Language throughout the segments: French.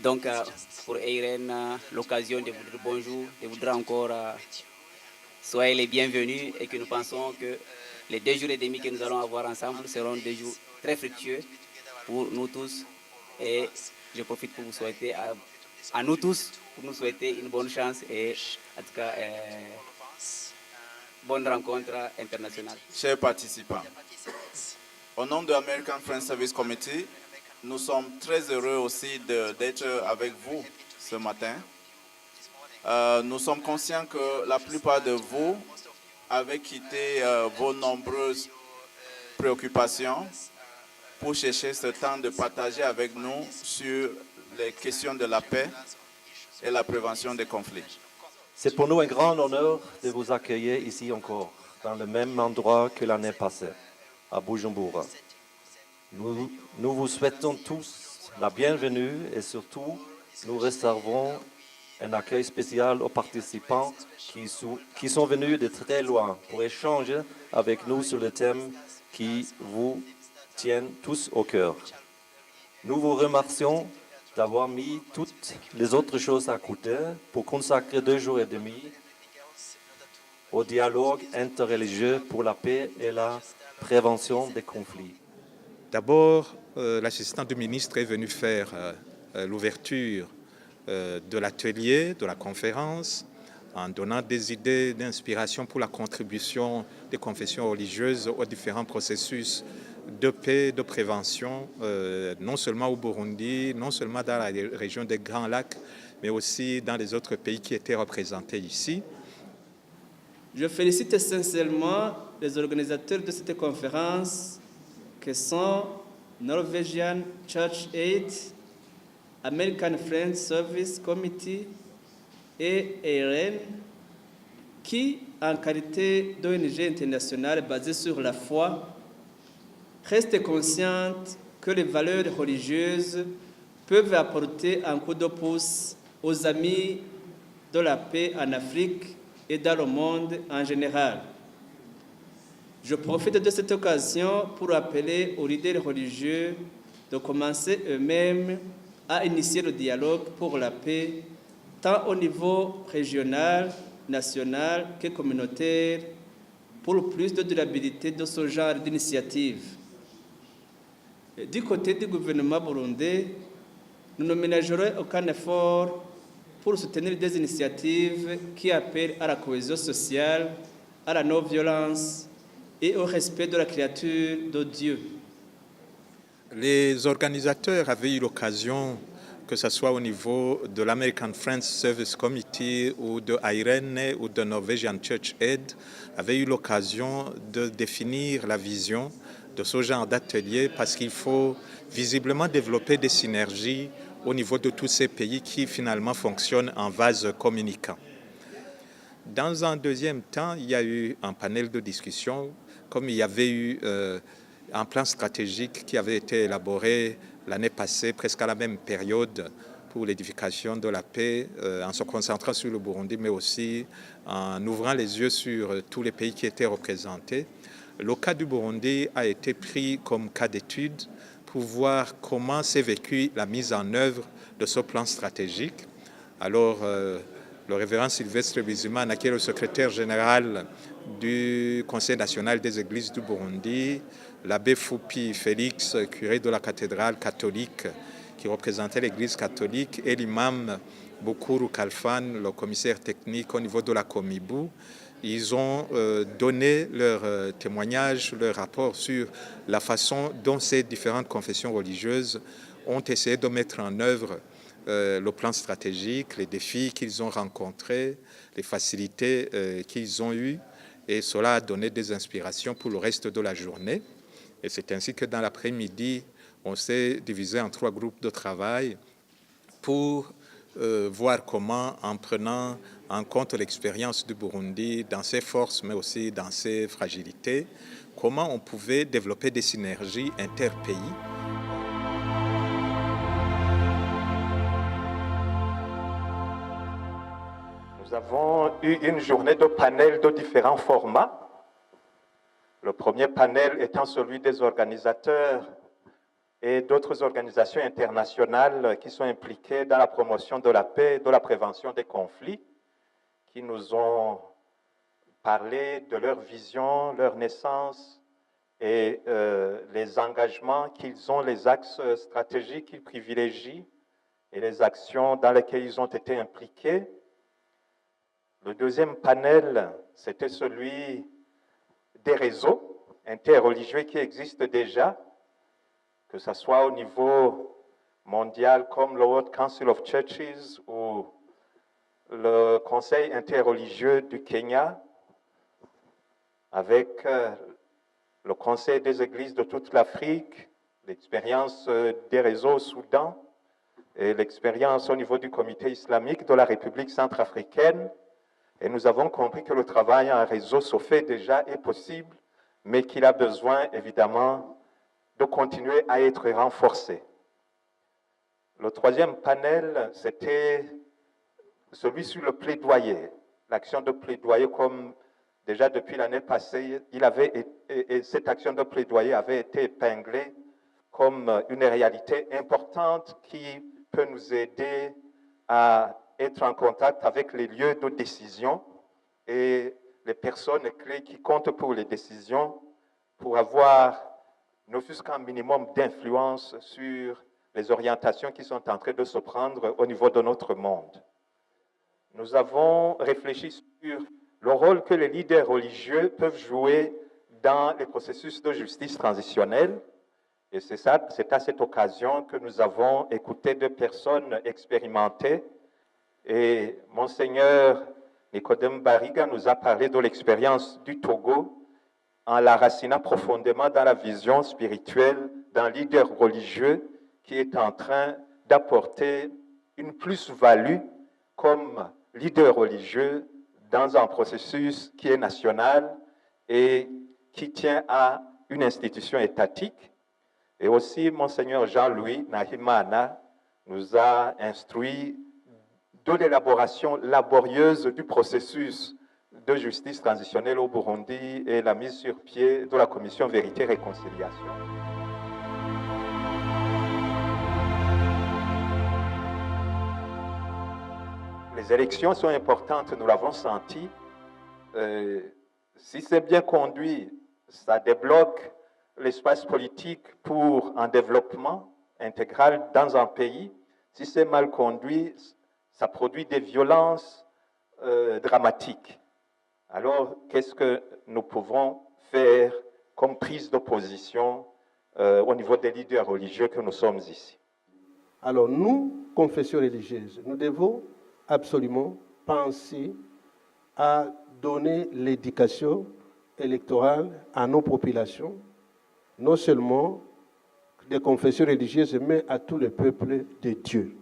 Donc, pour Eiren, l'occasion de vous dire bonjour, de vous dire encore soyez les bienvenus et que nous pensons que les 2 jours et demi que nous allons avoir ensemble seront des jours très fructueux pour nous tous. Et je profite pour vous souhaiter à nous tous, pour nous souhaiter une bonne chance et en tout cas, bonne rencontre internationale. Chers participants, au nom de l'American Friends Service Committee, nous sommes très heureux aussi d'être avec vous ce matin. Nous sommes conscients que la plupart de vous avez quitté vos nombreuses préoccupations pour chercher ce temps de partager avec nous sur les questions de la paix et la prévention des conflits. C'est pour nous un grand honneur de vous accueillir ici encore, dans le même endroit que l'année passée, à Bujumbura. Nous vous souhaitons tous la bienvenue et surtout, nous réservons un accueil spécial aux participants qui sont venus de très loin pour échanger avec nous sur les thèmes qui vous tiennent tous au cœur. Nous vous remercions d'avoir mis toutes les autres choses à côté pour consacrer 2 jours et demi au dialogue interreligieux pour la paix et la prévention des conflits. D'abord, l'assistant du ministre est venu faire l'ouverture de l'atelier, de la conférence, en donnant des idées d'inspiration pour la contribution des confessions religieuses aux différents processus de paix, de prévention, non seulement au Burundi, non seulement dans la région des Grands Lacs, mais aussi dans les autres pays qui étaient représentés ici. Je félicite sincèrement les organisateurs de cette conférence, que sont Norwegian Church Aid, American Friends Service Committee et EIREN, qui, en qualité d'ONG internationale basée sur la foi, restent conscientes que les valeurs religieuses peuvent apporter un coup de pouce aux amis de la paix en Afrique et dans le monde en général. Je profite de cette occasion pour appeler aux leaders religieux de commencer eux-mêmes à initier le dialogue pour la paix, tant au niveau régional, national que communautaire, pour plus de durabilité de ce genre d'initiative. Du côté du gouvernement burundais, nous ne ménagerons aucun effort pour soutenir des initiatives qui appellent à la cohésion sociale, à la non-violence et au respect de la créature de Dieu. Les organisateurs avaient eu l'occasion, que ce soit au niveau de l'American Friends Service Committee ou de EIREN ou de Norwegian Church Aid, avaient eu l'occasion de définir la vision de ce genre d'atelier parce qu'il faut visiblement développer des synergies au niveau de tous ces pays qui finalement fonctionnent en vase communicant. Dans un deuxième temps, il y a eu un panel de discussion, comme il y avait eu un plan stratégique qui avait été élaboré l'année passée, presque à la même période, pour l'édification de la paix, en se concentrant sur le Burundi, mais aussi en ouvrant les yeux sur tous les pays qui étaient représentés. Le cas du Burundi a été pris comme cas d'étude pour voir comment s'est vécue la mise en œuvre de ce plan stratégique. Alors, le révérend Sylvestre Bizimana, qui est le secrétaire général du Conseil national des églises du Burundi, l'abbé Foupi Félix, curé de la cathédrale catholique, qui représentait l'église catholique, et l'imam Bukuru Kalfan, le commissaire technique au niveau de la Comibu. Ils ont donné leur témoignage, leur rapport sur la façon dont ces différentes confessions religieuses ont essayé de mettre en œuvre le plan stratégique, les défis qu'ils ont rencontrés, les facilités qu'ils ont eues, et cela a donné des inspirations pour le reste de la journée. Et c'est ainsi que dans l'après-midi, on s'est divisé en 3 groupes de travail pour voir comment, en prenant en compte l'expérience du Burundi dans ses forces, mais aussi dans ses fragilités, comment on pouvait développer des synergies interpays. Nous avons eu une journée de panel de différents formats. Le premier panel étant celui des organisateurs et d'autres organisations internationales qui sont impliquées dans la promotion de la paix et de la prévention des conflits, qui nous ont parlé de leur vision, leur naissance et les engagements qu'ils ont, les axes stratégiques qu'ils privilégient et les actions dans lesquelles ils ont été impliqués. Le deuxième panel, c'était celui des réseaux interreligieux qui existent déjà, que ce soit au niveau mondial comme le World Council of Churches ou le Conseil interreligieux du Kenya, avec le Conseil des églises de toute l'Afrique, l'expérience des réseaux au Soudan et l'expérience au niveau du Comité islamique de la République centrafricaine. Et nous avons compris que le travail en réseau se fait déjà, est possible, mais qu'il a besoin évidemment de continuer à être renforcé. Le troisième panel, c'était celui sur le plaidoyer, l'action de plaidoyer, comme déjà depuis l'année passée, cette action de plaidoyer avait été épinglée comme une réalité importante qui peut nous aider à être en contact avec les lieux de décision et les personnes clés qui comptent pour les décisions pour avoir ne fût-ce qu'un minimum d'influence sur les orientations qui sont en train de se prendre au niveau de notre monde. Nous avons réfléchi sur le rôle que les leaders religieux peuvent jouer dans les processus de justice transitionnelle. Et c'est à cette occasion que nous avons écouté deux personnes expérimentées. Et Monseigneur Nicodème Bariga nous a parlé de l'expérience du Togo en l'enracinant profondément dans la vision spirituelle d'un leader religieux qui est en train d'apporter une plus-value comme leader religieux dans un processus qui est national et qui tient à une institution étatique. Et aussi, Monseigneur Jean-Louis Nahimana nous a instruit de l'élaboration laborieuse du processus de justice transitionnelle au Burundi et la mise sur pied de la commission Vérité et Réconciliation. Les élections sont importantes, nous l'avons senti. Si c'est bien conduit, ça débloque l'espace politique pour un développement intégral dans un pays. Si c'est mal conduit, ça produit des violences dramatiques. Alors, qu'est-ce que nous pouvons faire comme prise de position au niveau des leaders religieux que nous sommes ici? Alors, nous, confessions religieuses, nous devons absolument penser à donner l'éducation électorale à nos populations, non seulement des confessions religieuses, mais à tout le peuple de Dieu.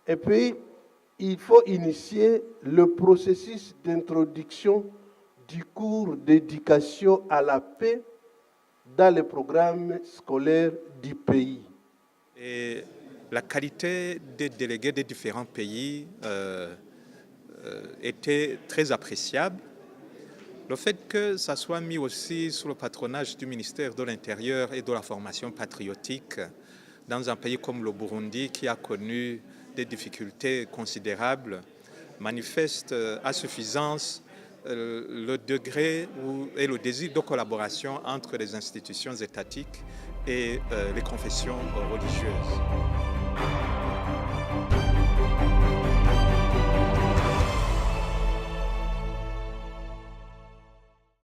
Et puis, il faut initier le processus d'introduction du cours d'éducation à la paix dans les programmes scolaires du pays. Et la qualité des délégués des différents pays était très appréciable. Le fait que ça soit mis aussi sous le patronage du ministère de l'Intérieur et de la formation patriotique dans un pays comme le Burundi qui a connu des difficultés considérables manifeste à suffisance le degré et le désir de collaboration entre les institutions étatiques et les confessions religieuses.